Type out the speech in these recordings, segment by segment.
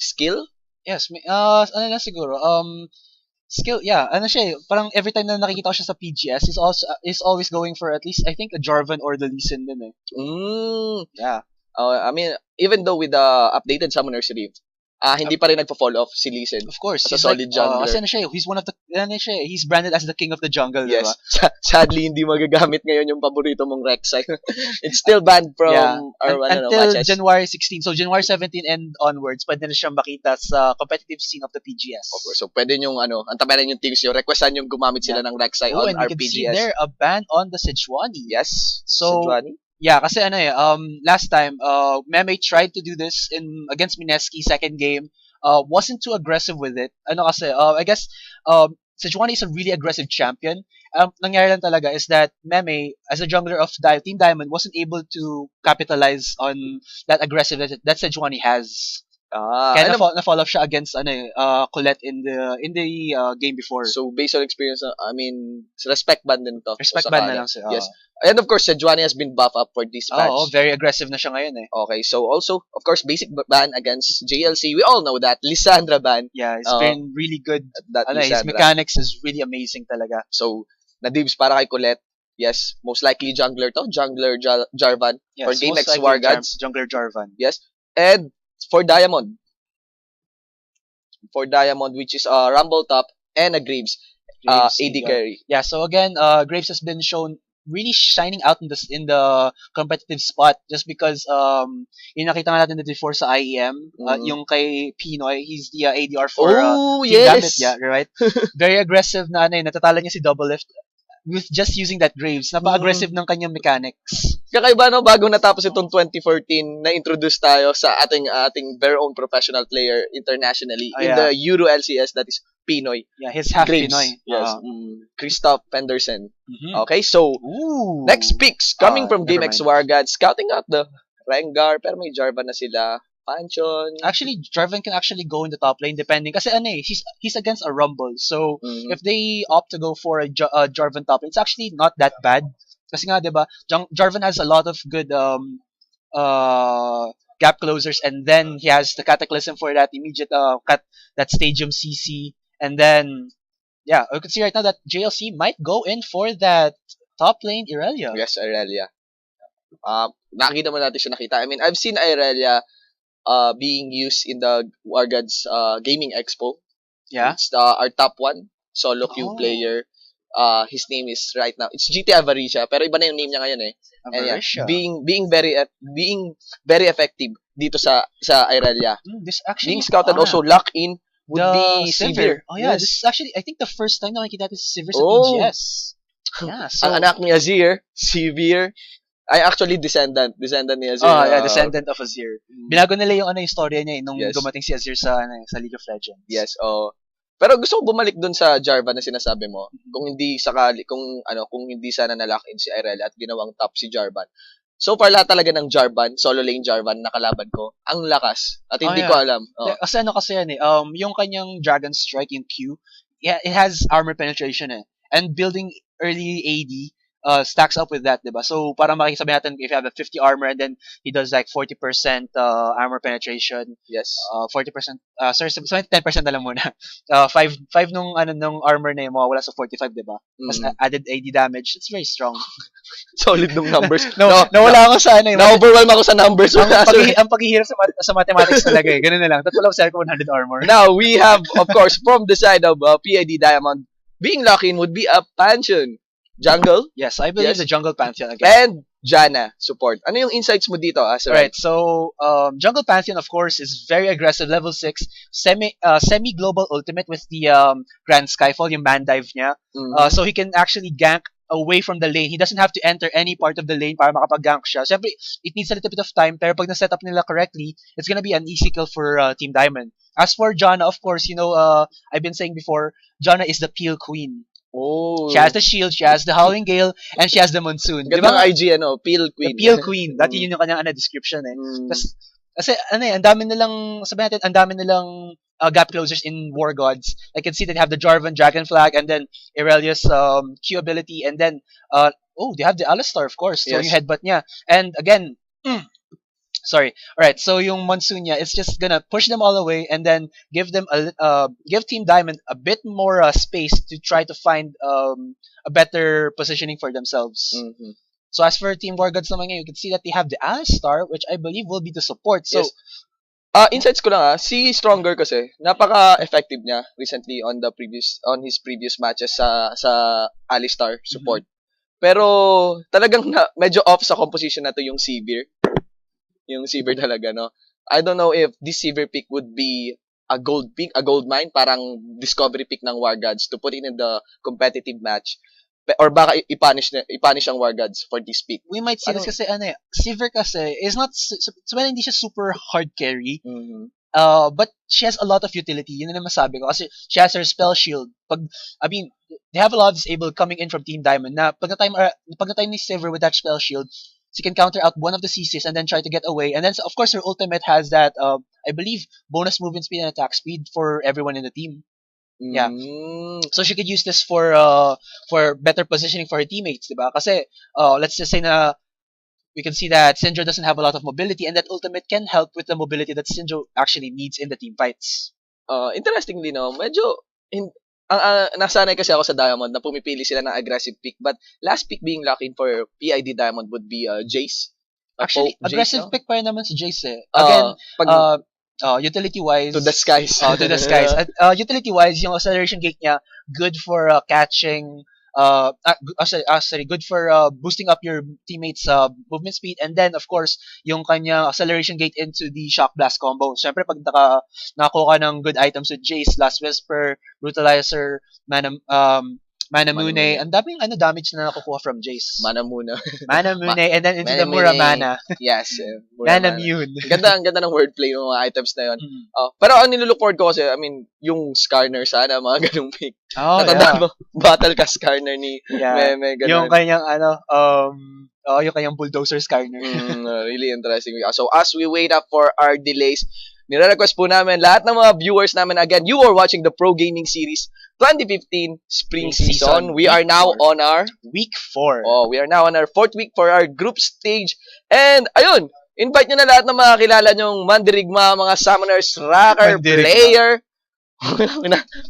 skill? Yes, ano lang siguro, skill, yeah, ano siya parang every time na nakikita ko siya sa PGS, is always going for at least, I think, a Jarvan or the Lee Sin din eh. Yeah. I mean, even though with the updated Summoner's Rift, hindi pa rin nagpo-fall off si Lee Sin. Of course, as a he's solid jungler. kasi ano siya, he's one of the, he's branded as the king of the jungle, Yes. diba? Sadly, hindi magagamit ngayon yung paborito mong Rek'Sai. It's still banned from until matches. January 16. So, January 17 and onwards, pwede na siyang makita sa competitive scene of the PGS. Of course. So, pwede yung, antabayan yung teams nyo, requestan yung gumamit sila ng Rek'Sai on and our you can PGS. see there a ban on the Sejuani. Yes, so, Sejuani. Yeah, kasi last time, Meme tried to do this against Mineski, second game. Wasn't too aggressive with it. I guess, Sejuani is a really aggressive champion. Nangyari lang talaga is that Meme, as a jungler of Team Diamond, wasn't able to capitalize on that aggressive that Sejuani has. Kaya na-fall off siya against Colette in the game before. So based on experience, respect ban din to. Respect ban na lang siya. Yes. And of course, Sejuani has been buffed up for this patch. Very aggressive na siya ngayon eh. Okay, so also, of course, basic ban against JLC. We all know that. Lissandra ban. Yeah, it's been really good. His mechanics is really amazing talaga. So, na-dibs para kay Colette. Yes, most likely jungler to. Jungler Jarvan. Yes, for Game X likely War Gods. Jungler Jarvan. Yes. And for Diamond, which is a Rumble top and a Graves AD carry. Yeah, so again, Graves has been shown really shining out in the competitive spot just because yung nakita nga natin before sa IEM, yung kay Pinoy, he's the ADR for Team Gambit, yeah, right? Very aggressive na natatala niya si Double Lift with just using that Graves. Napaka-aggressive ng kanyang mechanics. Kakaiba bago natapos itong 2014, na-introduce tayo sa ating very own professional player internationally in the Euro LCS, that is Pinoy. Yeah, he's half Graves. Pinoy. Yes. Christoph Pendersen. Okay, so next picks coming from Game X War Gods, scouting out the Rengar, pero may Jarvan na sila. Panchon. Actually, Jarvan can actually go in the top lane depending. Kasi he's against a Rumble. So, if they opt to go for a Jarvan top lane, it's actually not that bad. Kasi nga, diba, Jarvan has a lot of good gap closers, and then he has the Cataclysm for that immediate that Stadium CC. And then, yeah, you can see right now that JLC might go in for that top lane Irelia. Yes, Irelia. Nakita mo natin siya nakita. I mean, I've seen Irelia being used in the War Gods Gaming Expo. Yeah. It's our top one solo queue player. His name is right now, it's GT Avaricia, pero iba na yung name niya ngayon eh. Avaricia. And being very effective dito sa Irelia. This actually being scouted also lock in would be Sivir. Oh yeah, this is actually, I think, the first time na nakikita natin si Sivir sa PGS. Yeah, so ang anak ni Azir, Sivir, ay actually descendant ni Azir. Descendant of Azir. Binago nila yung yung storya niya nung dumating si Azir sa League of Legends. Yes, pero gusto ko bumalik dun sa Jarvan na sinasabi mo. Kung hindi sana na-lock in si Irelia at ginawang top si Jarvan. So far lahat talaga ng Jarvan, solo lane Jarvan na kalaban ko, ang lakas. At hindi ko alam. Kasi yan yung kanyang Dragon Strike, yung Q, it has armor penetration eh. And building early AD stacks up with that, diba? So, para makisabi natin, if you have a 50 armor and then he does like 40% armor penetration. Yes. 40%, sorry, 10% na lang muna. 5 nung armor na yun, mawawala sa 45, diba? Mas added AD damage. It's very strong. Solid nung numbers. Nawala ako sa Na-overwhelm ako sa numbers. Ang paghihirap sa mathematics talaga eh. Ganun na lang. Tatlo lang sa 100 armor. Now, we have, of course, from the side of PID Diamond, being lock-in would be a Pantheon. Jungle? Yes, I believe the Jungle Pantheon again. And Janna support. Ano yung insights mo dito? Right, so Jungle Pantheon, of course, is very aggressive, level 6, semi-global ultimate with the Grand Skyfall, yung man dive niya. So he can actually gank away from the lane. He doesn't have to enter any part of the lane para makapag-gank siya. Siyempre, it needs a little bit of time, pero pag na-set up nila correctly, it's gonna be an easy kill for Team Diamond. As for Janna, of course, I've been saying before, Janna is the peel queen. Oh. She has the shield, she has the Howling Gale, and she has the Monsoon. Ganda ng IG, Peel Queen. The Peel Queen. Dati yun yung kanyang description eh. Kasi, ang dami nilang, sabihin natin, ang dami nilang gap closers in War Gods. I can see that they have the Jarvan, Dragon Flag, and then Irelia's Q ability, and then, they have the Alistar, of course. So, yung headbutt niya. And again, Sorry. All right. So yung Monsunya, it's just gonna push them all away and then give Team Diamond a bit more space to try to find a better positioning for themselves. Mhm. So as for Team Gorgods naman ngayon, you can see that they have the Alistar, which I believe will be the support. So Yes. Insights ko lang si Stronger kasi napaka-effective niya recently on his previous matches sa Alistar support. Pero talagang medyo off sa composition na to yung Sivir. Yung Sivir talaga, no? I don't know if this Sivir pick would be a gold pick, a gold mine, parang discovery pick ng War Gods to put in the competitive match. Or baka i-punish ang War Gods for this pick. we might see this kasi Sivir kasi is not so hindi siya super hard carry. Mhm. But she has a lot of utility. Yun na masabi ko. Kasi she has her spell shield. They have a lot of disabled coming in from Team Diamond na pag na-time ni Sivir with that spell shield, she can counter out one of the CCs and then try to get away. And then, of course, her ultimate has that, I believe, bonus movement speed and attack speed for everyone in the team. Yeah. So she could use this for better positioning for her teammates, diba? Kasi, let's just say na we can see that Syndra doesn't have a lot of mobility, and that ultimate can help with the mobility that Syndra actually needs in the team fights. Interestingly, no, medyo nasanay kasi ako sa Diamond na pumipili sila ng aggressive pick, but last pick being locked in for PID Diamond would be Jace. Actually, Jace, aggressive no? pick pa rin naman si Jace eh. Again, utility-wise... to the skies. To the skies. Utility-wise, yung acceleration gate niya, good for catching... good for boosting up your teammates' movement speed, and then of course yung kanya acceleration gate into the shock blast combo. Siyempre pag nakakuha ka ng good items with Jace, Last Whisper, Brutalizer, Manamune, ang daming damage na nakukuha from Jace. Manamune, and then into the Muramana. Yes, Muramana. Manamune. Ang ganda ng wordplay ng mga items na yun. Pero ang nilook forward ko kasi, I mean, yung Skarner sana, mga ganung pick. Natandaan mo, battle ka Skarner ni Meme, ganun. Yung kanyang yung kanyang bulldozer Skarner. Really interesting. So as we wait up for our delays, nire-request po namin lahat ng mga viewers namin, again, you are watching the Pro Gaming Series 2015 Spring Season. We are now on our Week 4. We are now on our 4th week for our group stage. And, ayun, invite nyo na lahat ng mga kilala nyong mandirigma, mga summoners, rocker, player.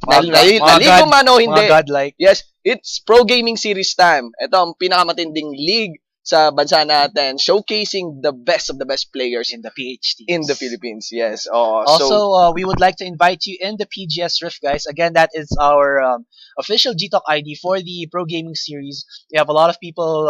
Naligo man o hindi. Yes, it's Pro Gaming Series time. Ito ang pinakamatinding league sa bansa natin, showcasing the best of the best players in the PhDs in the Philippines. Yes. Also, we would like to invite you in the PGS Rift, guys. Again, that is our official GTalk ID for the Pro Gaming Series. We have a lot of people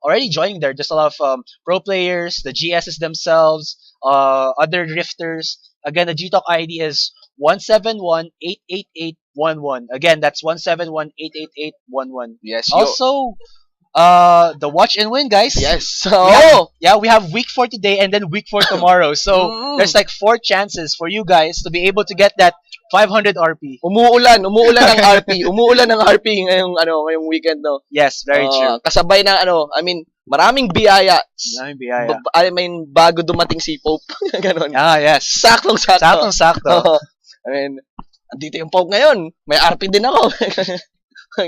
already joining there. There's a lot of pro players, the GSs themselves, other rifters. Again, the GTalk ID is 171-88811. Again, that's 171-88811. Yes. Also, the watch and win, guys. Yes. We have week 4 today and then week 4 tomorrow. So there's like 4 chances for you guys to be able to get that 500 RP. Umuulan ng RP. Umuulan ng RP ngayong weekend, no. Yes, very true. Kasabay ng maraming biyaya. I mean, bago dumating si Pope. Ganon. Yes. Saktong-sakto. I mean, andito yung Pope ngayon. May RP din ako.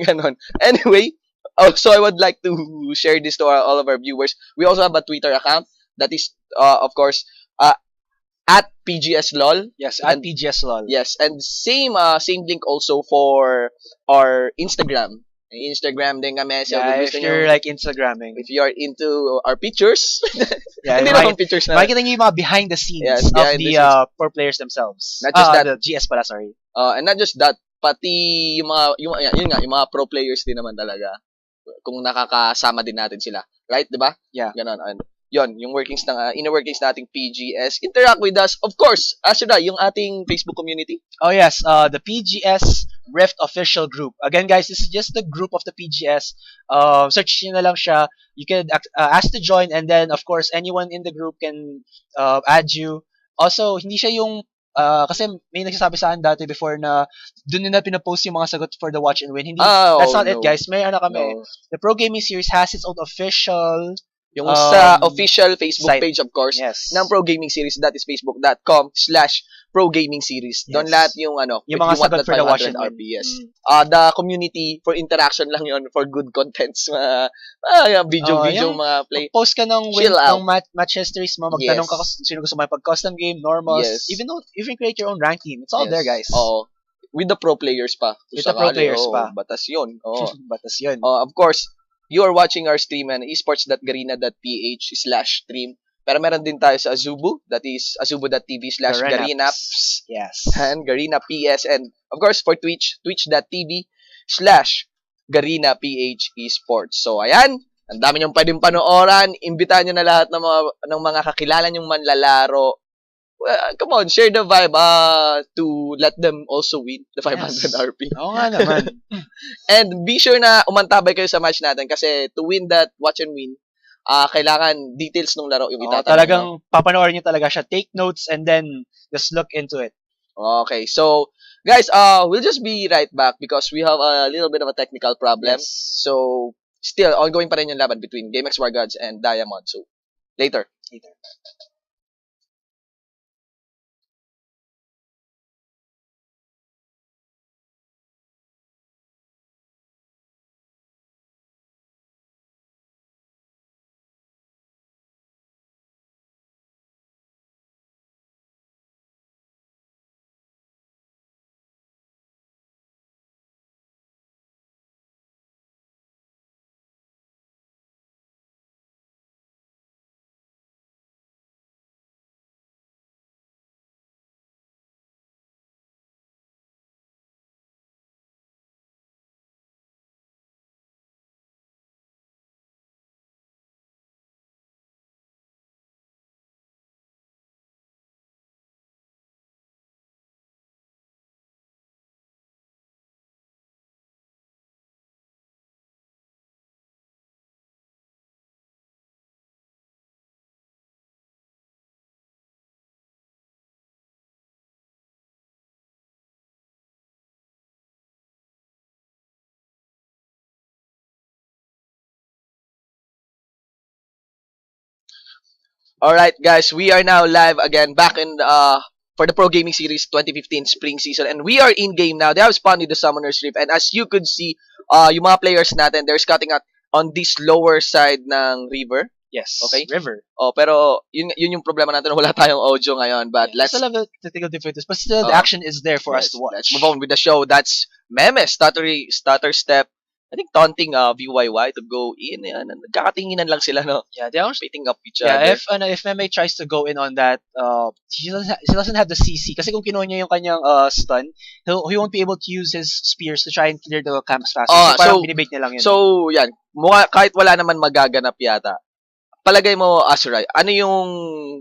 Ganon. Anyway, also, I would like to share this to all of our viewers. We also have a Twitter account that is, of course, at PGS LOL. Yes, at PGS LOL. Yes, and same link also for our Instagram. Instagram din kami. So if you're like Instagramming. If you are into our pictures. Hindi naman pictures na. Makikita niyo yung mga behind the scenes of the pro players themselves. Not just that. The GS pala, sorry. And not just that, pati yung mga pro players din naman talaga. Kung nakakasama din natin sila. Right, di ba? Yeah. Ganon. And yon, yung inner workings nating PGS. Interact with us. Of course, Ashura, yung ating Facebook community. Oh, yes. The PGS Rift official group. Again, guys, this is just the group of the PGS. Search nyo na lang siya. You can ask to join, and then, of course, anyone in the group can add you. Also, hindi siya yung kasi may nagsasabi sa akin dati before na doon nila pinapost yung mga sagot for the watch and win. Hindi, that's not it, guys. May kami. No. The Pro Gaming Series has its own official Yung sa official Facebook site. page, of course, Yes. ng Pro Gaming Series. That is facebook.com/Pro Gaming Series. Doon Yes. lahat yung if Yung mga you want sagot that for the watch 500 and win. RPS. The community for interaction lang yun, for good contents, mga video, yung mga play. Post ka ng Chill out. match histories mo, magtanong ka kung sino gusto mo pag-custom game, normals, Yes. even create your own rank team. It's all there, guys. Oo. With the pro players pa. With the pro players pa. Batas yun. Oo. Batas yun. Of course, you are watching our stream and esports.garena.ph/stream. Pero meron din tayo sa Azubu, that is azubu.tv/GarenaPs. Yes. And Garena PS. And of course, for Twitch, twitch.tv/GarenaPH Esports. So, ayan. Ang dami niyong pwedeng panooran. Imbitahan niyo na lahat ng mga kakilala niyong manlalaro. Well, come on, share the vibe to let them also win the 500 RP. Oo nga naman. And be sure na umantabay kayo sa match natin kasi to win that watch and win, kailangan details ng laro yung itatanong. Talagang papanoorin niyo talaga siya. Take notes and then just look into it. Okay, so guys, we'll just be right back because we have a little bit of a technical problem. Yes. So, still, ongoing pa rin yung laban between GameX War Gods and Diamond. So, later. Alright, guys, we are now live again, back in for the Pro Gaming Series 2015 Spring Season, and we are in game now. They have spawned in the Summoner's Rift, and as you could see, yung mga players natin, they're scouting out on this lower side ng river. Yes, okay? river. Pero yun yung problema natin, wala tayong audio ngayon, but let's... Still have the technical difficulties, but still the action is there for us to watch. Let's move on with the show. That's Meme, stutter step, I think taunting VYY to go in. Yan, nagkakatinginan lang sila, no? Yeah, they are beating up each other. If Meme tries to go in on that, he doesn't have the CC. Kasi kung kinuha niya yung kanyang stun, he won't be able to use his spears to try and clear the camps faster. So parang binibait niya lang yun. So, yan. Kahit wala naman magaganap yata, palagay mo, Azurai, ano yung,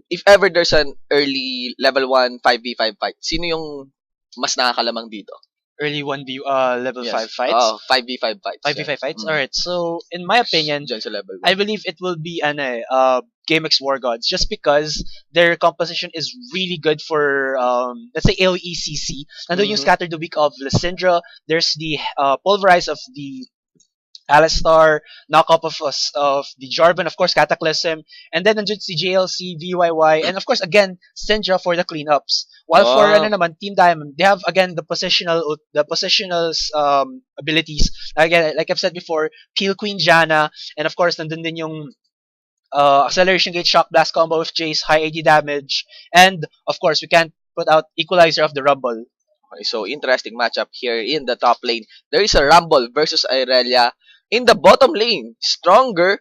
if ever there's an early level 1 5v5 fight, sino yung mas nakakalamang dito? Early 1v level 5 fights? 5v5 fights. 5v5 fights? Alright, so in my opinion, sa level 1. I believe it will be GameX War Gods just because their composition is really good for, let's say, AoE CC. Nandun yung Scatter the Weak of Lysindra, there's the Pulverize of the Alistar, knockup of the Jarvan, of course, Cataclysm, and then nandiyan si JLC, VYY, and of course, again, Syndra for the cleanups. While for Team Diamond, they have again the positional abilities. Again, like I've said before, Peel Queen Janna, and of course, nandun din yung Acceleration Gate Shock Blast combo with Jace, high AD damage, and of course, we can't put out Equalizer of the Rumble. Okay, so interesting matchup here in the top lane. There is a Rumble versus Irelia. In the bottom lane, Stronger,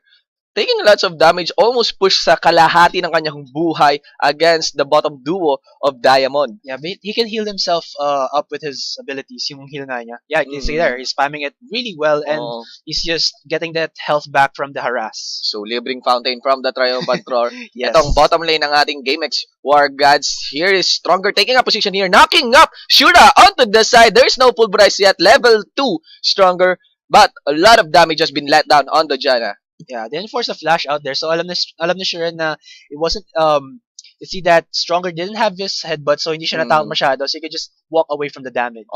taking lots of damage, almost pushed sa kalahati ng kanyang buhay against the bottom duo of Diamond. Yeah, but he can heal himself up with his abilities, yung heal nga niya. Yeah, you can see there, he's spamming it really well, and he's just getting that health back from the harass. So, libreng fountain from the Triumphant Roar. Yes. Itong bottom lane ng ating GameX War Gods. Here is Stronger taking a position here, knocking up Shura onto the side. There's no pulverize yet. Level 2 Stronger, but a lot of damage has been let down on the Janna. Yeah, they enforced a flash out there. So alam ni Shura na it wasn't you see that Stronger didn't have his headbutt, so hindi siya natawag masyado, so he could just walk away from the damage.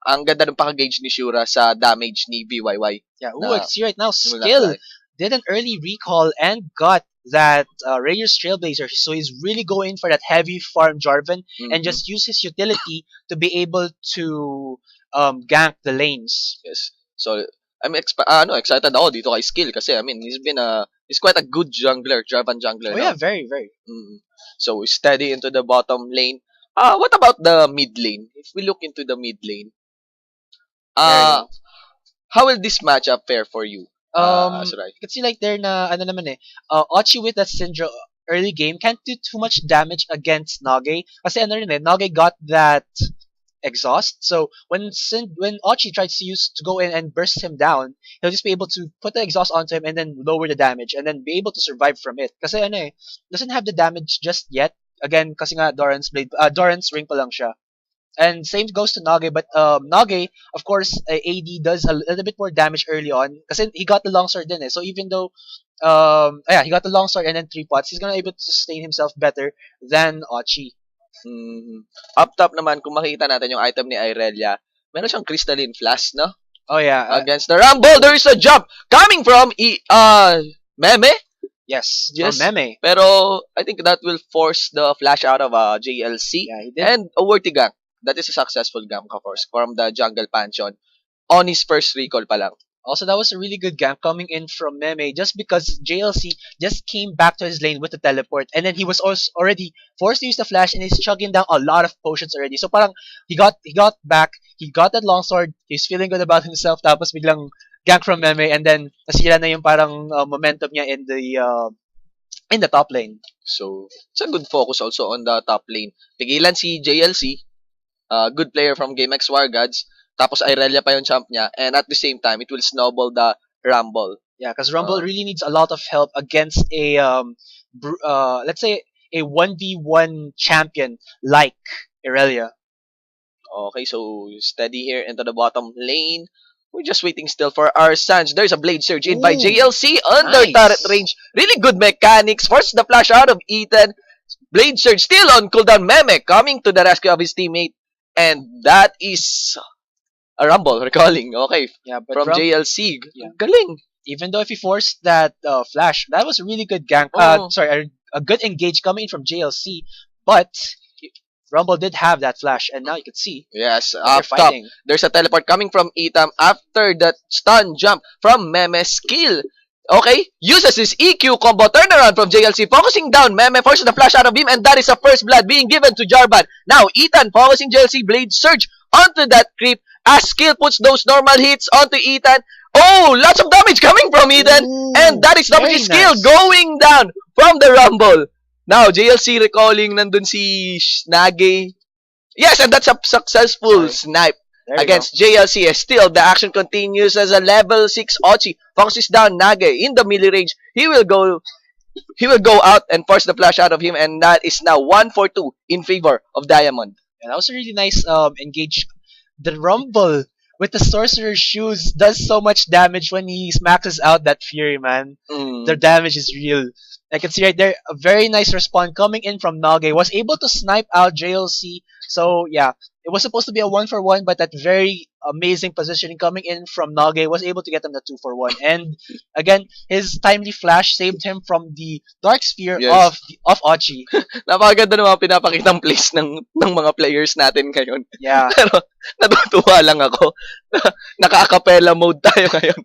Ang ganda ng paka-gauge ni Shura sa damage ni VYY. Yeah, see right now, skill. did an early recall and got that Rayer's Trailblazer. So he's really going for that heavy farm Jarvan and Mhm. just use his utility to be able to gank the lanes. Yes. So, excited ako dito kay Skill kasi I mean, he's quite a good jungler, Jarvan jungler Oh now. yeah, very, very. Mm. So, steady into the bottom lane. What about the mid lane? If we look into the mid lane, There you uh, go. how will this matchup fare for you, Azuray? You can see like there na ano naman Ochi with that Syndra early game can't do too much damage against Nage kasi ano rin Nage got that exhaust. So when Ochi tries to go in and burst him down, he'll just be able to put the exhaust onto him and then lower the damage and then be able to survive from it. Kasi doesn't have the damage just yet. Again, kasi nga Doran's ring pa lang siya. And same goes to Nage, but Nage, of course, AD does a little bit more damage early on kasi he got the longsword din eh. So even though he got the longsword and then 3 pots, he's gonna able to sustain himself better than Ochi. Mhm. Up top naman, kung makita natin yung item ni Irelia, meron siyang crystalline flask, no? Oh yeah, Against the Rumble, there is a jump coming from Meme. yes, from Yes. Meme. Pero I think that will force the flash out of JLC Yeah, he did. and a worthy gank. That is a successful gank, of course, from the jungle pantheon on his first recall pa lang. Also, that was a really good gank coming in from Meme just because JLC just came back to his lane with the teleport and then he was also already forced to use the flash and he's chugging down a lot of potions already. So parang he got back, he got that longsword, he's feeling good about himself tapos biglang gank from Meme and then nasira na yung parang momentum niya in the top lane. So, it's a good focus also on the top lane. Pigilan si JLC, good player from GameX War Gods. Tapos Irelia pa yung champ niya. And at the same time, it will snowball the Rumble. Yeah, because Rumble Uh, really needs a lot of help against let's say a 1v1 champion like Irelia. Okay, so steady here into the bottom lane. We're just waiting still for our Sands. There's a Blade Surge in by Ooh, JLC under nice. turret range. Really good mechanics. Force the flash out of Ethan. Blade Surge still on cooldown. Meme coming to the rescue of his teammate. And that is a Rumble recalling. Okay, Yeah, but from JLC. yeah. Galing. Even though if he forced that flash, that was a really good gank. Oh. Sorry, a good engage coming in from JLC, but Rumble did have that flash, and now you can see Yes, they're up top. fighting. There's a teleport coming from Itam after that stun jump from Meme's skill. Okay, uses his EQ combo turnaround from JLC, focusing down Meme, forces the flash out of him, and that is a first blood being given to Jarvan. Now, Ethan focusing JLC, Blade Surge onto that creep as skill puts those normal hits onto Ethan. Oh, lots of damage coming from Ethan, Ooh, and that is very WG skill nice. going down from the Rumble. Now, JLC recalling nandun si Nage. Yes, and that's a successful Sorry. snipe There you against JLC. Still, the action continues as a level 6 Ochi focuses down Nage in the melee range. He will go out and force the flash out of him, and that is now 1-4-2 in favor of Diamond. And that was a really nice engage. The Rumble with the Sorcerer's Shoes does so much damage when he maxes out that Fury, man. Mm. The damage is real. I can see right there a very nice respawn coming in from Nage. Was able to snipe out JLC. So yeah, it was supposed to be a 1-for-1, but that very amazing positioning coming in from Nage was able to get him the 2-for-1. And again, his timely flash saved him from the dark sphere Yes. of Ochi. Napakaganda ng mga pinapakitang plays ng mga players natin ngayon. Yeah. Pero natutuwa lang ako. Naka-acapella mode tayo ngayon.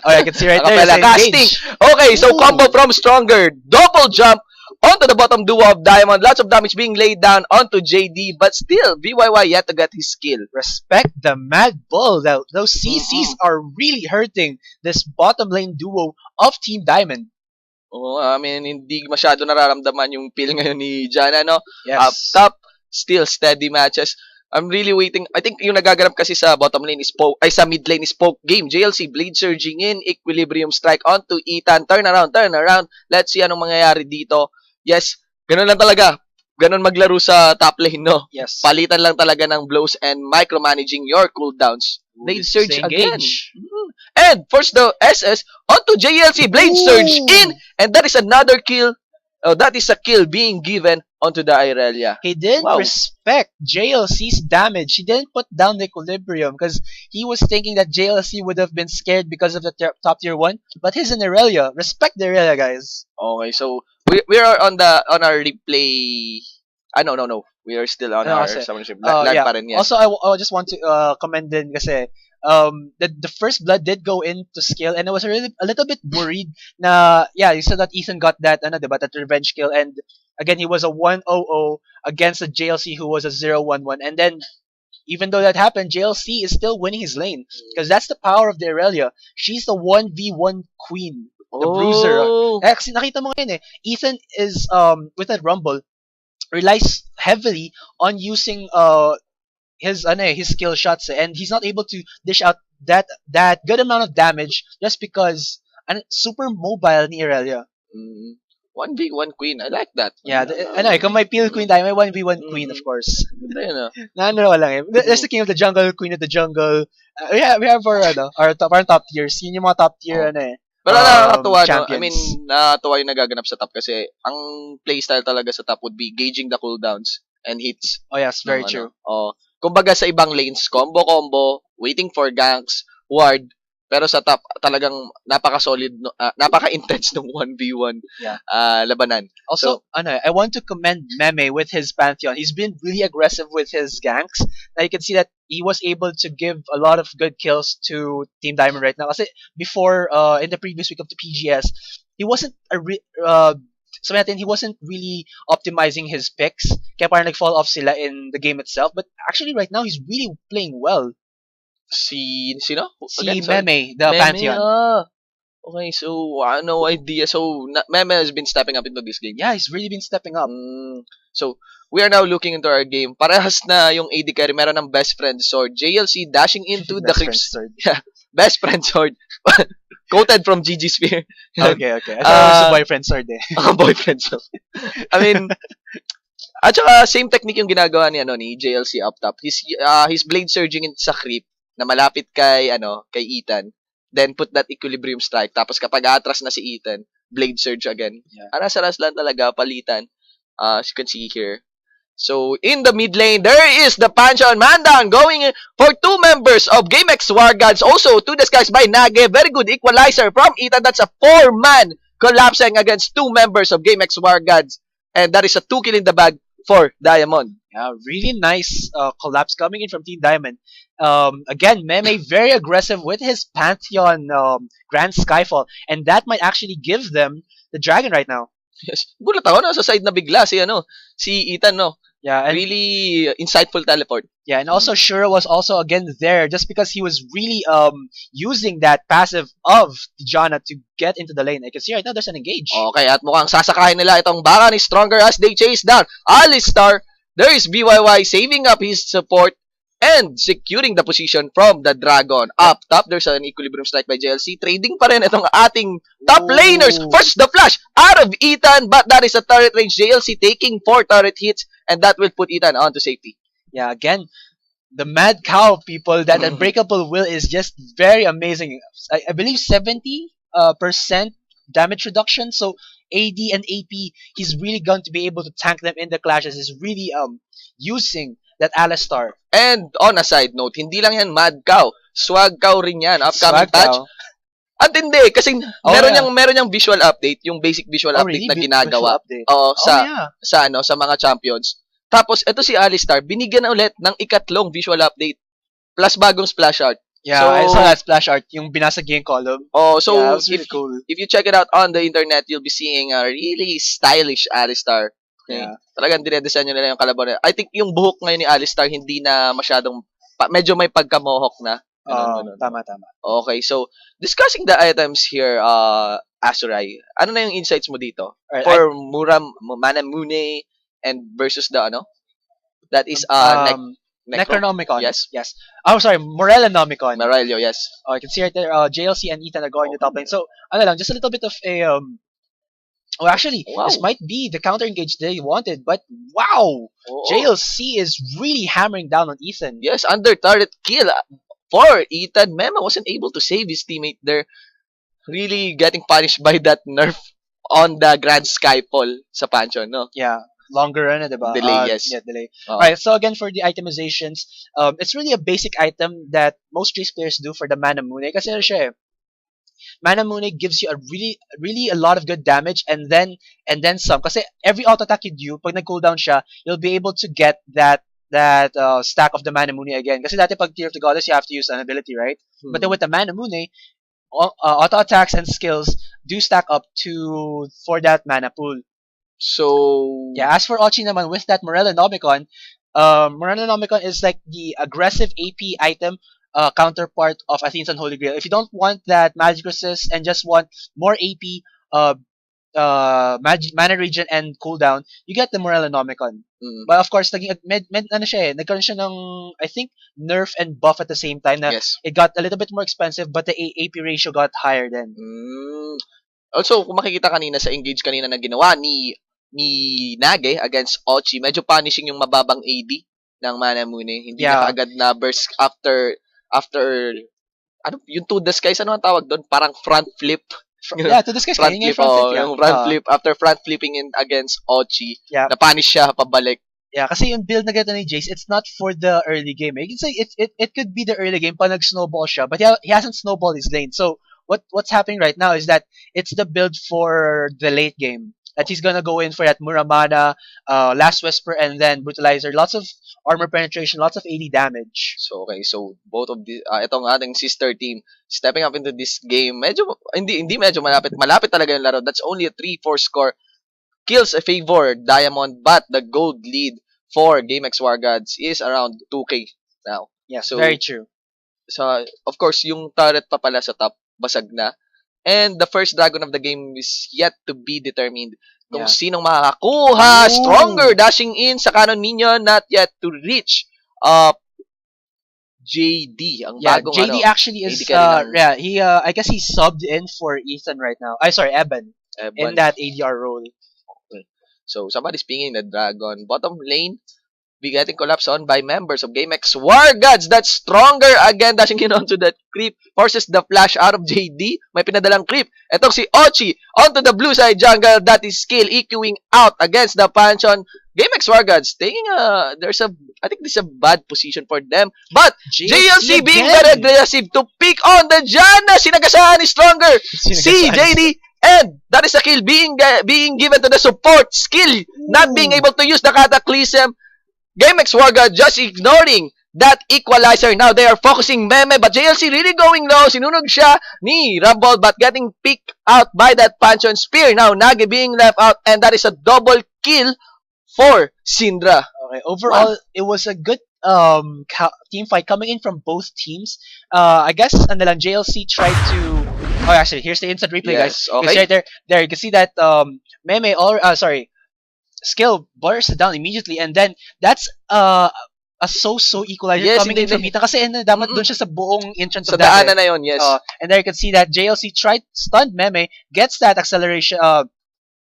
Oh, I can see right there. Acapella it's casting. engaged. Okay, so Ooh. combo from Stronger. Double jump onto the bottom duo of Diamond. Lots of damage being laid down onto JD. But still, BYY yet to get his skill. Respect the Mad Bull. Those CCs are really hurting this bottom lane duo of Team Diamond. Oh, I mean, hindi masyado nararamdaman yung feel ngayon ni Jana, no? Up Yes. top, still steady matches. I'm really waiting. I think yung nagaganap kasi sa bottom lane is sa mid lane is poke game. JLC Blade surging in, equilibrium strike onto Ethan. Turn around. Let's see anong mangyayari dito. Yes, ganun lang talaga. Ganun maglaro sa top lane, no? Yes. Palitan lang talaga ng blows and micromanaging your cooldowns. Blade This is surge again. engage. And force the SS onto JLC. Blade surge Ooh. in, and that is another kill Oh, that is a kill being given onto the Irelia. He didn't Wow. respect JLC's damage. He didn't put down the equilibrium because he was thinking that JLC would have been scared because of the top tier 1. But he's in Irelia. Respect the Irelia, guys. Okay, so we are on our replay. No. We are still on Ano our kasi, summonership. Lag yeah. pa rin yan. Also, I just want to commend din kasi the first blood did go into skill, and I was a little bit worried na, yeah, you said that Ethan got that, diba, that revenge kill, and again, he was a 1-0 against a JLC who was a 0-1-1, and then, even though that happened, JLC is still winning his lane, because that's the power of the Irelia. She's the 1v1 queen, the bruiser. Oh. Kasi nakita mo ngayon Ethan is, with that rumble, relies heavily on using his skill shots, and he's not able to dish out that good amount of damage just because super mobile ni Irelia. 1v1 queen. I like that. Yeah, kung may peel queen tayo, may 1v1 queen, of course. Ganda yun, ah. Na lang There's the king of the jungle, queen of the jungle. We have our top tiers. Yun yung mga top tier Pero nakakatuwa, no? champions. I mean, nakakatuwa yung nagaganap sa top kasi ang playstyle talaga sa top would be gauging the cooldowns and hits. Oh yes, very ng, true. Kumbaga sa ibang lanes, combo, waiting for ganks, ward, pero sa top talagang napaka-solid, napaka-intense ng 1v1 labanan. Also, I want to commend Meme with his Pantheon. He's been really aggressive with his ganks. Now you can see that he was able to give a lot of good kills to Team Diamond right now. Kasi before, in the previous week of the PGS, he wasn't he wasn't really optimizing his picks. Kaya parang nag-fall off sila in the game itself. But actually right now, he's really playing well. Sino? Si Again, sorry. Meme, the Meme, Pantheon. Okay, so no idea. So Meme has been stepping up into this game. Yeah, he's really been stepping up. So we are now looking into our game. Parehas na yung AD carry, meron ng best friend sword. JLC dashing into the creeps. Yeah, best friend sword. Quoted from GG Sphere. Okay. I thought it was a boyfriend sword boyfriend sword. I mean, at saka same technique yung ginagawa ni JLC up top. He's blade surging sa creep na malapit kay Ethan. Then put that equilibrium strike. Tapos kapag atras na si Ethan, blade surge again. Yeah. Aras-aras lang talaga palitan. As you can see here. So in the mid lane, there is the Pantheon man down going for 2 members of GameX War Gods. Also to discuss by Nage. Very good equalizer from Ethan. That's a 4-man collapsing against 2 members of GameX War Gods. And that is a 2 kill in the bag for Diamond. Yeah, really nice collapse coming in from Team Diamond. Again, Meme very aggressive with his Pantheon Grand Skyfall, and that might actually give them the dragon right now. Yes. Gulat ako, nasa side na bigla si Ethan, no? Yeah, and really insightful teleport. Yeah, and also Shura was also again there just because he was really using that passive of Tijana to get into the lane. I can see right now there's an engage. Okay, at mukhang sasakahin nila itong baka ni Stronger as they chase down Alistar. There is BYY saving up his support and securing the position from the Dragon. Up top, there's an equilibrium strike by JLC. Trading pa rin itong ating top laners. First, the flash out of Ethan, but that is a turret range. JLC taking 4 turret hits, and that will put Ethan onto safety. Yeah, again, the mad cow, people, that unbreakable will is just very amazing. I believe 70% damage reduction. So AD and AP, he's really going to be able to tank them in the clashes. He's really using that Alistar. And on a side note, hindi lang yan mad cow. Swag cow rin yan. Upcoming patch. At hindi, kasi meron niyang visual update, yung basic visual update na ginagawa. Sa mga champions. Tapos, ito si Alistar, binigyan na ulit ng ikatlong visual update. Plus bagong splash art. Yeah, so, I saw that splash art, yung binasag yung column. So yeah, really cool. If you check it out on the internet, you'll be seeing a really stylish Alistar. Okay? Yeah. Talagang dinedesign nyo nila yung kalaban. I think yung buhok ngayon ni Alistar, hindi na masyadong, medyo may pagka-mohawk na. Tama. Okay, so, discussing the items here, Azurai, ano na yung insights mo dito? Right, for Manamune and versus the that is Necronomicon. Yes. Oh, sorry, Morellonomicon. Morello, yes. I can see right there, JLC and Ethan are going to top lane. So, just a little bit of a this might be the counter engage they wanted, but wow! JLC is really hammering down on Ethan. Yes, under turret kill for Ethan. Mema wasn't able to save his teammate there. Really getting punished by that nerf on the Grand Skyfall sa Pantheon, no? Yeah. Longer run, diba? Delay, yes. Yeah, delay. Oo. Alright, so again, for the itemizations, it's really a basic item that most Jace players do for the Mana Mune. Kasi ano siya eh, Mana Mune gives you a really a lot of good damage and then some. Kasi every auto attack you do, pag nag-cooldown siya, you'll be able to get that stack of the Mana Mune again. Kasi dati pag Tear of the Goddess, you have to use an ability, right? But then with the Mana Mune, auto attacks and skills do stack up for that mana pool. So, Yeah, as for Ochi naman, with that Morellonomicon, Morellonomicon is like the aggressive AP item counterpart of Athene's Unholy Grail. If you don't want that magic resist and just want more AP, mana regen and cooldown, you get the Morellonomicon. But of course, nagkaroon siya ng, I think, nerf and buff at the same time. Na yes. It got a little bit more expensive, but the AP ratio got higher then. Also, kung makikita kanina sa engage kanina na ginawa ni Nage against Ochi, medyo punishing yung mababang AD ng Mana Mune. Hindi na kaagad na burst after ano yung to the skies, ano ang tawag doon? Parang front flip. Yeah, to the skies. Front flip, yung front flip after front flipping in against Ochi. Yeah. Na punish siya pabalik. Yeah, kasi yung build na ganito ni Jace, it's not for the early game. You can say it could be the early game pa nag-snowball siya, but he hasn't snowballed his lane. So what's happening right now is that it's the build for the late game. That he's gonna go in for that Muramana, Last Whisper, and then Brutalizer. Lots of armor penetration, lots of AD damage. So okay, so both of the itong ating sister team stepping up into this game. Medyo hindi medyo malapit talaga yung laro. That's only a 3-4 score. Kills a favor Diamond, but the gold lead for GameX War Gods is around 2k now. Yeah, so very true. So of course, yung turret pa pala sa top basag na. And the first dragon of the game is yet to be determined. Kung sinong makakakuha. Stronger dashing in sa cannon minion, not yet to reach JD. Ang bagong JD actually is he I guess he subbed in for Ethan right now. Evan. In that ADR role. Okay. So somebody's pinging the dragon. Bottom lane, be getting collapsed on by members of GameX War Gods. That's stronger again, dashing in onto that creep. Forces the flash out of JD. May pinadalang creep. Etong si Ochi onto the blue side jungle. That is skill EQing out against the Pantheon. GameX War Gods taking I think this is a bad position for them. But JLC being very aggressive to pick on the Janna. Sinagasahan is stronger. Si JD. And that is a kill being given to the support skill. Not being able to use the Cataclysm. GameX War God just ignoring that equalizer. Now they are focusing Meme, but JLC really going low. Sinunog siya ni Rumble, but getting picked out by that Pantheon Spear. Now Nage being left out, and that is a double kill for Syndra. Okay, overall, it was a good team fight coming in from both teams. I guess JLC tried to. Oh, actually, here's the instant replay, guys. Okay. Right there, you can see that Meme skill bursts down immediately, and then that's a so equalizer coming in from Ethan kasi dapat doon siya sa buong entrance sa of that. Sa daanan na yun, yes. And there you can see that JLC tried stunned Meme, gets that acceleration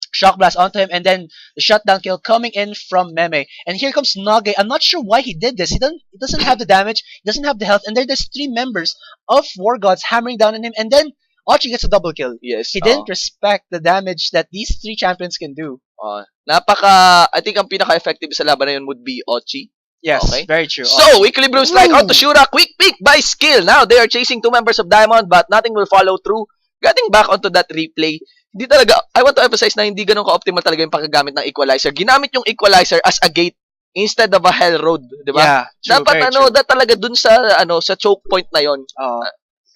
shock blast onto him, and then the shutdown kill coming in from Meme. And here comes Nage. I'm not sure why he did this. He doesn't have the damage, he doesn't have the health, and there's 3 members of War Gods hammering down on him, and then Ochi gets a double kill. Yes. He didn't respect the damage that these 3 champions can do. I think ang pinaka-effective sa laban na yun would be Ochi. Yes, very true. So, Equilibrium Strike onto Shura. Quick pick by skill. Now, they are chasing 2 members of Diamond, but nothing will follow through. Getting back onto that replay, hindi talaga, I want to emphasize na hindi ganun ka-optimal talaga yung pagkagamit ng equalizer. Ginamit yung equalizer as a gate instead of a hell road, di ba? Yeah, true, dapat talaga dun sa sa choke point na yon.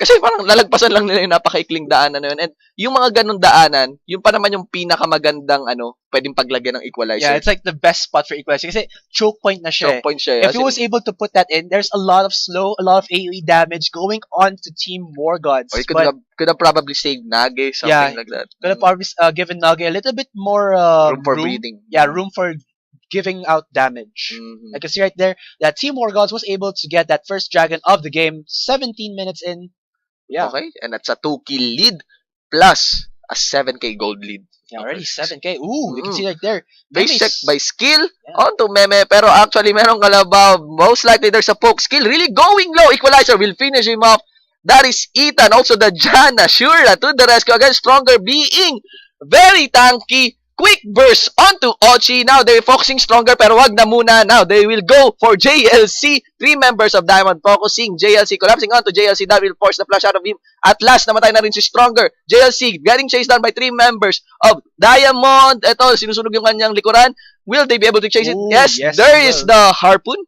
Kasi parang lalagpasan lang nila yung napakaikling daanan na yun. And yung mga ganun daanan, yung pa naman yung pinakamagandang pwedeng paglagyan ng equalizer. Yeah, it's like the best spot for equalizer. Kasi choke point na siya. Choke point siya. If he was able to put that in, there's a lot of a lot of AoE damage going on to Team War Gods. Or he could have probably saved Nage, something like that. Could have probably given Nage a little bit more room for breathing. Yeah, room for giving out damage. I can see right there that Team War Gods was able to get that first dragon of the game 17 minutes in. Yeah. Okay, and that's a 2-kill lead plus a 7k gold lead. Yeah, already 7k. Ooh, you can see right there. Base check by skill onto Meme, pero actually merong kalabaw. Most likely there's a poke skill really going low. Equalizer will finish him off. That is Ethan. Also the Janna Shura to the rescue again. Stronger being Very tanky. Quick burst onto Ochi. Now they're focusing stronger pero wag na muna. Now they will go for JLC. 3 members of Diamond focusing. JLC collapsing onto JLC. That will force the flash out of him. At last, namatay na rin si Stronger. JLC getting chased down by 3 members of Diamond. Ito, sinusunog yung kanyang likuran. Will they be able to chase it? Ooh, Yes, yes, there they is will. the harpoon.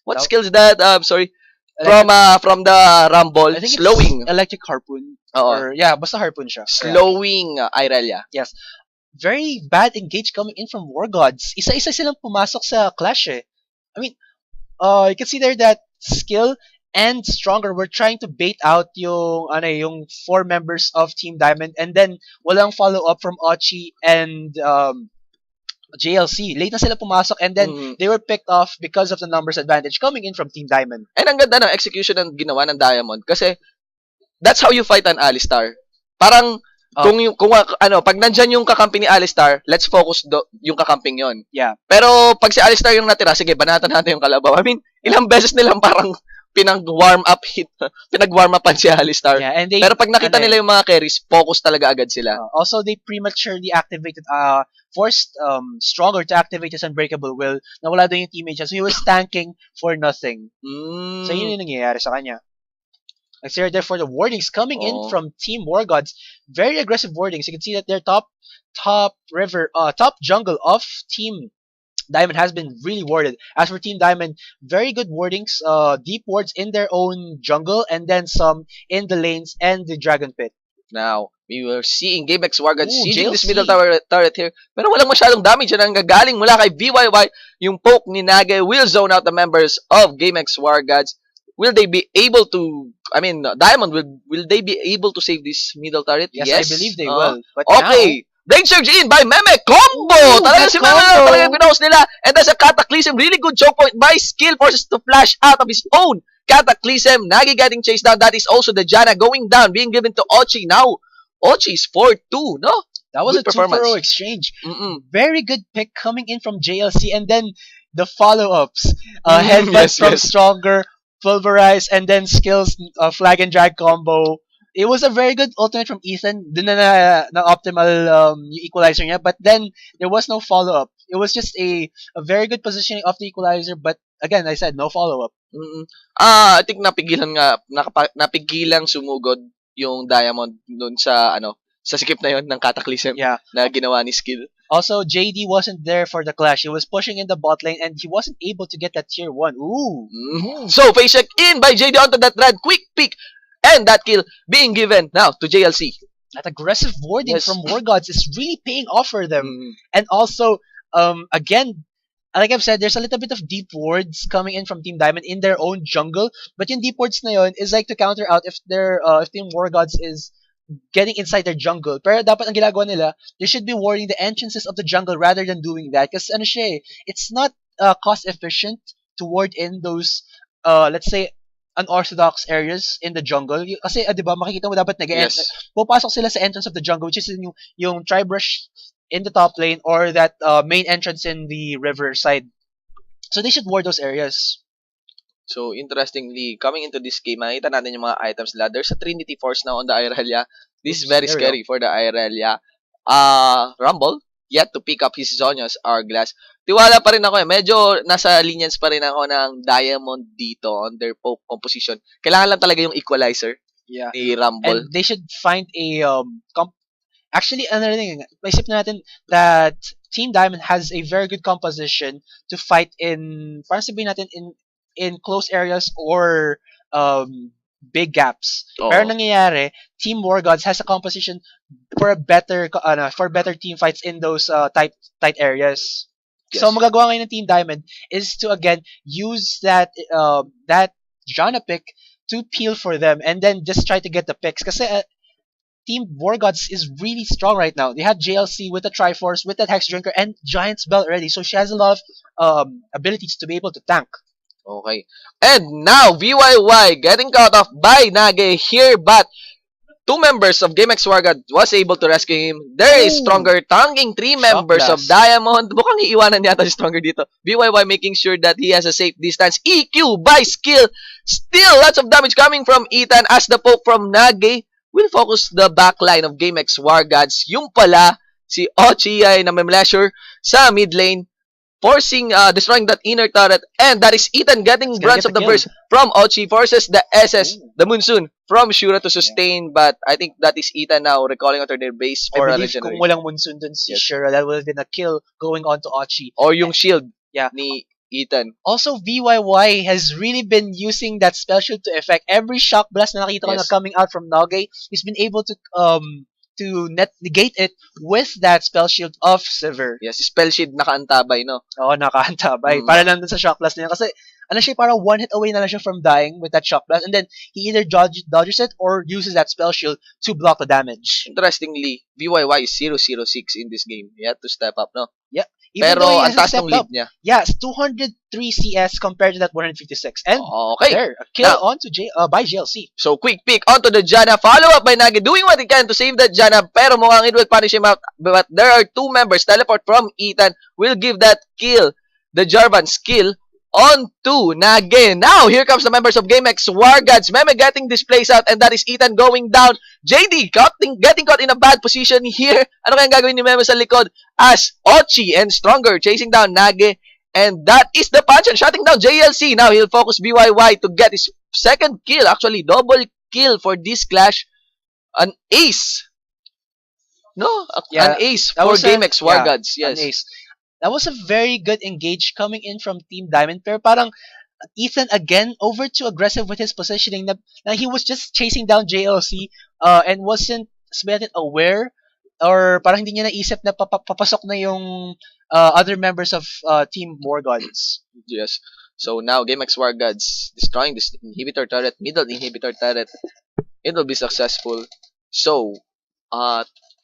What That- skill is that? Sorry. Electric- From the Rumble. I think Slowing. it's electric harpoon. Oo. Or, yeah, basta harpoon siya. Yeah. Slowing Irelia. Yes. Very bad engage coming in from War Gods. Isa-isa silang pumasok sa clash eh. I mean, you can see there that Skill and Stronger were trying to bait out yung 4 members of Team Diamond, and then walang follow-up from Ochi and JLC. Late na sila pumasok, and then they were picked off because of the numbers advantage coming in from Team Diamond. And ang ganda ng execution ng ginawa ng Diamond kasi that's how you fight an Alistar. Parang pag nandyan yung kakampi ni Alistar, let's focus yung kakamping yon. Yeah. Pero pag si Alistar yung natira, sige, banatan natin yung kalabaw. I mean, ilang beses nilang parang pinag-warm upan si Alistar. Yeah, and pero pag nakita nila yung mga carries, focus talaga agad sila. Also, they prematurely activated, forced Stronger to activate his Unbreakable Will. Nawala doon yung teammate niya. So, he was tanking for nothing. So, yun yung nangyayari sa kanya. Like, so therefore, the wardings coming in from Team War Gods, very aggressive wardings. You can see that their top jungle of Team Diamond has been really warded. As for Team Diamond, very good wardings, deep wards in their own jungle, and then some in the lanes and the Dragon Pit. Now, we were seeing GameX Wargods sieging this JLC. middle turret here. Pero walang masyadong damage na nanggagaling mula kay BYY. Yung poke ni Nage will zone out the members of GameX Wargods. Will they be able to, Diamond, will they be able to save this middle turret? Yes, I believe they will. But okay. Brain Surge in by Meme Combo! Talaga si Meme talaga pinost nila. And that's a Cataclysm. Really good choke point by Skill. Forces to flash out of his own Cataclysm. Nagi getting chased down. That is also the Janna going down. Being given to Ochi. Now, Ochi's 4-2, no? That was good a 2-0 exchange. Very good pick coming in from JLC. And then the follow-ups. Headbutt from Stronger, Pulverize, and then Skills flag and drag combo. It was a very good ultimate from Ethan. Dun na optimal yung equalizer niya. But then, there was no follow-up. It was just a very good positioning of the equalizer. But again, I said, no follow-up. I think napigilang sumugod yung Diamond dun sa skip na yon ng Cataclysm na ginawa ni Skill. Also, JD wasn't there for the clash. He was pushing in the bot lane and he wasn't able to get that tier 1. Ooh. So, face check in by JD onto that red. Quick pick. And that kill being given now to JLC. That aggressive warding from War Gods is really paying off for them. And also, again, like I've said, there's a little bit of deep wards coming in from Team Diamond in their own jungle. But yung deep wards na yun is like to counter out if Team War Gods is getting inside their jungle. Pero dapat ang ginagawa nila, they should be warding the entrances of the jungle rather than doing that. Kasi it's not cost efficient to ward in those, let's say, unorthodox areas in the jungle. Kasi, di ba, makikita mo dapat pupasok sila sa entrance of the jungle, which is yung Tribrush in the top lane or that main entrance in the river side. So they should ward those areas. So, interestingly, coming into this game, makita natin yung mga items nila. There's a Trinity Force now on the Irelia. This is very scary for the Irelia. Rumble, yet to pick up his Zonia's Hourglass. Tiwala pa rin ako Medyo nasa lenience pa rin ako ng Diamond dito on their poke composition. Kailangan lang talaga yung equalizer ni Rumble. And they should find a actually, another thing, maisip natin that Team Diamond has a very good composition to fight in, parang sabihin natin, in close areas or big gaps. Pero nangyayari, Team War Gods has a composition for better team fights in those tight areas. Yes. So magagawa ngayon ng Team Diamond is to again use that Janna pick to peel for them and then just try to get the picks. Kasi Team War Gods is really strong right now. They have JLC with the Triforce, with that Hex Drinker, and Giant's Bell already. So she has a lot of abilities to be able to tank. Okay. And now, VYY getting caught off by Nage here, but 2 members of GameX Wargod was able to rescue him. There is Stronger tanking 3 members of Diamond. Mukhang iiwanan yata si Stronger dito. VYY making sure that he has a safe distance. EQ by Skill. Still, lots of damage coming from Ethan as the poke from Nage will focus the backline of GameX Wargods. Yung pala, si Ochi ay na-measure sa mid lane, forcing, destroying that inner turret, and that is Ethan getting He's gonna branch get of the the kill. burst from Ochi, forces the SS, Ooh. the Monsoon, from Shura to sustain, but I think that is Ethan now recalling out their base I for a believe kung regeneration. walang Monsoon dun si Yes. Shura, that would have been a kill going on to Ochi. Or yung shield Yeah. ni Ethan. Also, VYY has really been using that spell shield to effect every shock blast na nakita ko na Yes. coming out from Nage. He's been able to negate it with that spell shield of Sever. Yes, spell shield nakaantabay, no? Oo, nakaantabay. Para lang dun sa shock blast niya. Kasi, ano siya, parang one hit away na lang siya from dying with that shock blast. And then, he either dodges it or uses that spell shield to block the damage. Interestingly, VYY is 006 in this game. He had to step up, no? Yeah. Even Pero though he ang hasn't taas ng stepped lead up. niya. Yeah, it's 203 CS compared to that 156. And Okay. there, a kill Now, onto by GLC. So, quick pick onto the Janna. Follow up by Nagi, doing what he can to save that Janna. Pero mukhang it will punish him out. But there are two members. Teleport from Ethan will give that kill. The Jarvan's kill onto Nagi. Now, here comes the members of GameX War Gods. Meme getting displaced out, and that is Ethan going down. JD getting caught in a bad position here. Ano kayang gagawin ni Meme sa likod? As Ochi and Stronger chasing down Nagi. And that is the punch and shutting down JLC. Now he'll focus BYY to get his second kill. Actually, double kill for this clash. An ace. No? Yeah, An ace that for was GameX War yeah, Gods. Yes. an ace. That was a very good engage coming in from Team Diamond. Pero parang Ethan again over too aggressive with his positioning. Na he was just chasing down JLC and wasn't aware or parang hindi niya naisip na papasok na yung other members of Team War Gods. Yes. So now GameX War Gods destroying this inhibitor turret, middle inhibitor turret. It will be successful. So,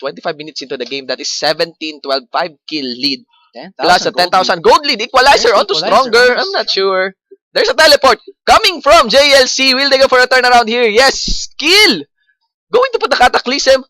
25 minutes into the game, that is 17-12, 5 kill lead. 10,000 Plus a gold 10,000 gold lead. Equalizer There's onto equalizer. Stronger. I'm not sure. There's a teleport coming from JLC. Will they go for a turnaround here? Yes. Kill. Going to put the cataclysm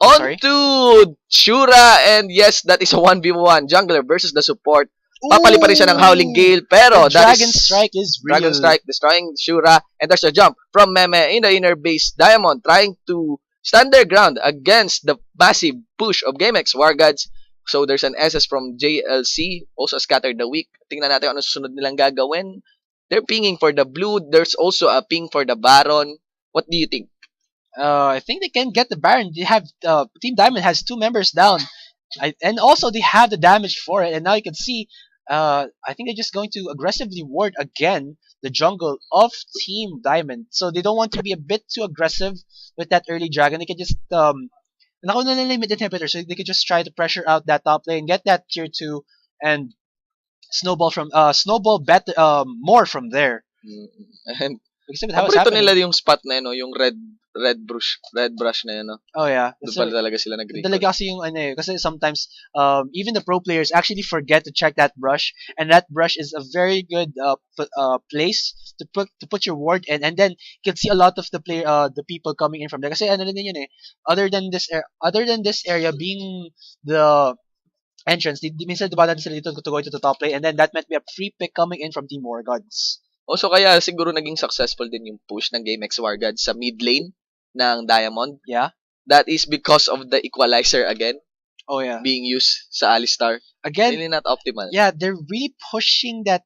Sorry? onto Shura. And yes, that is a 1v1. Jungler versus the support. Papali pa rin siya ng Howling Gale. Pero The that Dragon is Strike is real. Dragon Strike destroying Shura. And there's a jump from Meme in the inner base. Diamond trying to stand their ground against the massive push of GameX War Gods. So there's an SS from JLC, also scattered the weak. Tingnan natin ano susunod nilang gagawin. They're pinging for the blue. There's also a ping for the Baron. What do you think? I think they can get the Baron. They have Team Diamond has 2 members down, and also they have the damage for it. And now you can see, I think they're just going to aggressively ward again the jungle of Team Diamond. So they don't want to be a bit too aggressive with that early dragon. They can just nakuha na limit inhibitor, so they could just try to pressure out that top lane, get that tier 2, and snowball better more from there. And Because of how it's paborito happening. nila yung spot na yun, no? Yung red brush na yun. No? Oh yeah. Doon So, pala talaga sila nag-recall. talaga kasi yung ano eh, kasi sometimes even the pro players actually forget to check that brush, and that brush is a very good place to put your ward in, and then you can see a lot of the people coming in from there kasi ano din yun eh, other than this area being the entrance, minsan diba natin sila dito to go to the top lane, and then that might be a free pick coming in from Team War Gods. Also, kaya siguro naging successful din yung push ng GameX War Gods sa mid lane ng Diamond. Yeah. That is because of the equalizer again Oh yeah. being used sa Alistar. Again, Really not optimal. yeah, they're really pushing that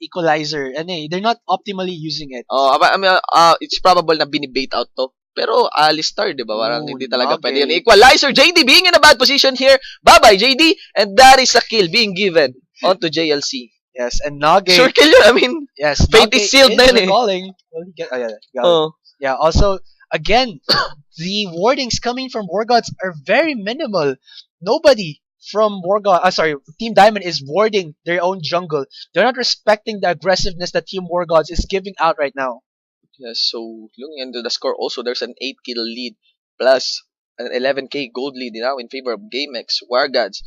equalizer, and they're not optimally using it. Oh, I mean, it's probable na binibait out to. Pero Alistar, di ba? Parang Ooh, hindi talaga Nage. pwede yun. Equalizer, JD being in a bad position here. Bye-bye, JD. And that is a kill being given onto JLC. Yes, and Nage. Sure kill yun. I mean, Yes, Fate Nage is sealed na yun eh. recalling. Well, yeah, got it. oh. Yeah, also, again, the wardings coming from War Gods are very minimal. Nobody from Team Diamond is warding their own jungle. They're not respecting the aggressiveness that Team War Gods is giving out right now. Yes, so looking into the score also, there's an 8 kill lead plus an 11k gold lead now in favor of GameX War Gods.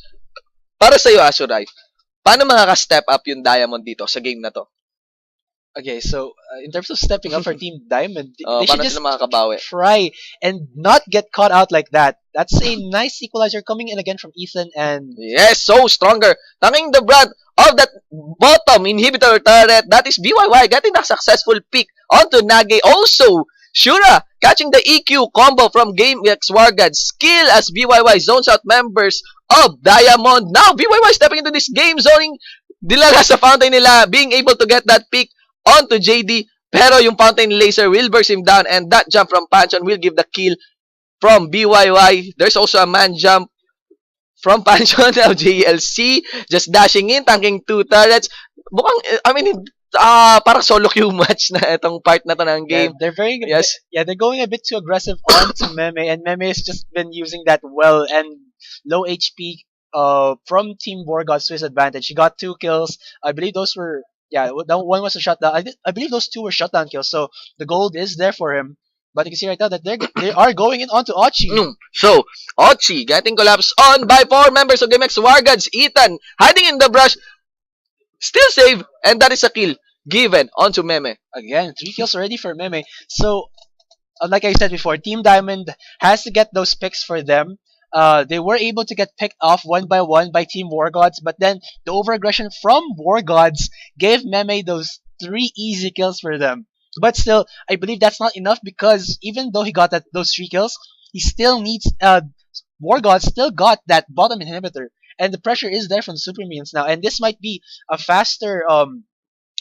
Para sa'yo, Asurai, paano makaka-step up yung Diamond dito sa game na to? Okay, so in terms of stepping up for Team Diamond, they should Paano just sila makakabawi? try and not get caught out like that. That's a nice equalizer coming in again from Ethan, and Yes, so stronger. Tanging the brand of that bottom inhibitor turret, that is BYY getting a successful pick onto Nage. Also, Shura catching the EQ combo from GameX Wargad. Skill as BYY zones out members of Diamond. Now, BYY stepping into this game, zoning dilala sa fountain nila, being able to get that pick onto JD. Pero yung fountain laser will burst him down, and that jump from Panchon will give the kill from BYY. There's also a man jump from Panchon of JLC. Just dashing in, tanking 2 turrets. Mukhang, I mean, parang solo queue match na itong part na to ng game. Yeah, they're very Yes. Yeah, they're going a bit too aggressive onto Meme, and Meme has just been using that well and low HP from Team Borgot's to his advantage. He got 2 kills. I believe those were that one was a shutdown. I believe those 2 were shutdown kills. So the gold is there for him. But you can see right now that they are going in onto Ochi. So, Ochi getting collapsed on by 4 members of GameX Wargads. Ethan hiding in the brush. Still save, and that is a kill given onto Meme. Again, 3 kills already for Meme. So, like I said before, Team Diamond has to get those picks for them. They were able to get picked off one by one by Team War Gods, but then the overaggression from War Gods gave Meme those 3 easy kills for them. But still, I believe that's not enough, because even though he got those 3 kills, he still needs War Gods still got that bottom inhibitor, and the pressure is there from the Super Minions now. And this might be a faster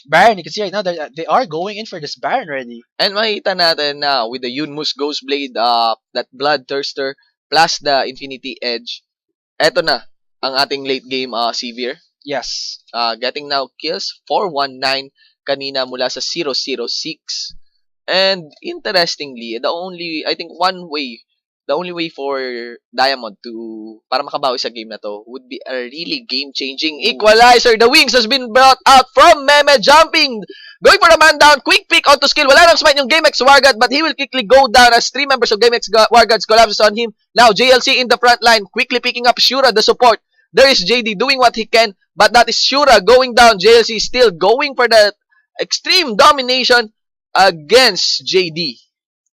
Baron. You can see right now that they are going in for this Baron already. And makita natin na with the Yunmus Ghost Blade, that Bloodthirster, plus the Infinity Edge, eto na ang ating late game Severe. Yes. Getting now kills, 419 kanina mula sa 006. And interestingly, the only way for Diamond to para makabawi sa game na to would be a really game-changing equalizer. The wings has been brought out from Meme, jumping, going for the man down, quick pick onto skill. Wala nang smite yung GameX Wargad, but he will quickly go down as 3 members of GameX Wargads collapses on him. Now, JLC in the front line, quickly picking up Shura, the support. There is JD doing what he can, but that is Shura going down. JLC still going for the extreme domination against JD.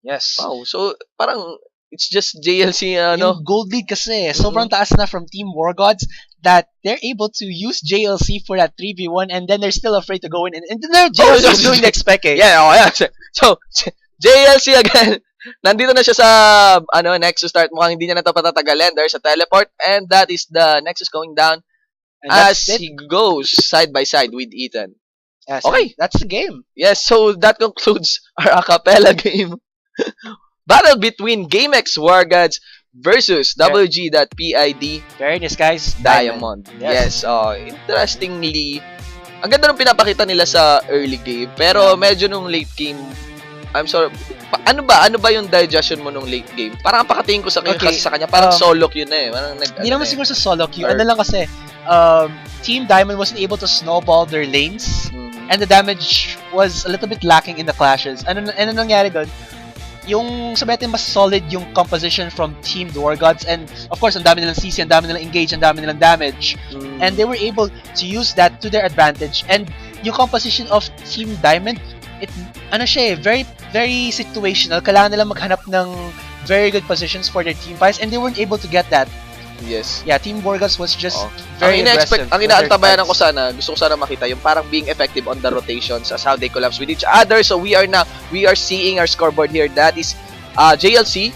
Yes. Wow, so parang it's just JLC Yung gold lead kasi sobrang taas na from Team War Gods that they're able to use JLC for that 3v1, and then they're still afraid to go in, and then they're JLC doing the expect eh. Yeah. So JLC again, nandito na siya sa Nexus start. Mukhang hindi niya na ito patatagalin. There's a teleport, and that is the Nexus going down And as he goes side by side with Ethan. Yes, Okay. that's the game. Yes, so that concludes our acapella game. Battle between GameX Wargads versus WG.PID Very nice, guys. Diamond. Yes, interestingly, ang ganda ng pinapakita nila sa early game, pero medyo nung late game, I'm sorry, ano ba yung digestion mo nung late game? Parang pakatingin ko sa kasi sa kanya, parang solo queue na eh. Parang Hindi naman siguro sa solo queue. Ano lang kasi, Team Diamond wasn't able to snowball their lanes, and the damage was a little bit lacking in the clashes. Ano nangyari doon? Yung sabihin mas solid yung composition from Team War Gods, and of course ang dami nilang CC, ang dami nilang engage, ang dami nilang damage, and they were able to use that to their advantage. And yung composition of Team Diamond, very very situational. Kailangan nilang maghanap ng very good positions for their team fights, and they weren't able to get that. Yes. Yeah, Team War Gods was just very aggressive. Ang inaantabayan ko gusto ko sana makita yung parang being effective on the rotations as how they collapse with each other. So we are seeing our scoreboard here. That is JLC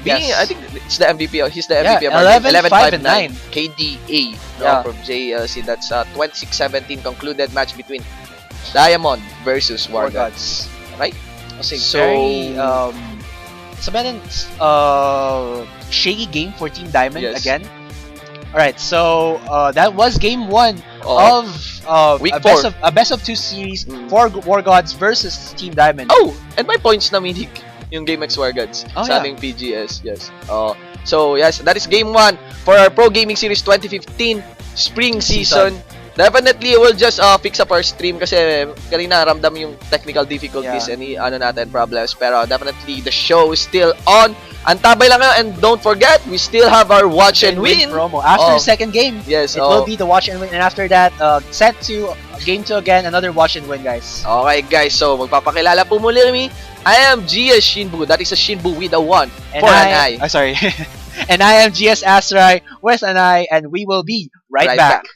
being, I think it's the MVP. He's the MVP of our 11-5-9 KDA from JLC. That's 26-17 concluded match between Diamond versus War Gods. Right? So very sabihin shaky game for Team Diamond again. Alright, so that was game 1 of week a best of 2 series for War Gods versus Team Diamond. Oh, and my points na minig yung GameX Wargads sa aming PGS. Yes. So yes, that is game 1 for our Pro Gaming Series 2015 spring season. Definitely we'll just fix up our stream kasi kanina ramdam yung technical difficulties and natin problems, pero definitely the show is still on. Antabay lang kayo, and don't forget we still have our watch and win promo after the second game. Yes, it will be the watch and win, and after that set to game 2 again, another watch and win, guys. Okay guys, so magpapakilala po muli kami. I am GS Shinbu. That is a Shinbu with a 1 and for an I. Sorry. And I am GS Astrai with an I, and we will be right back.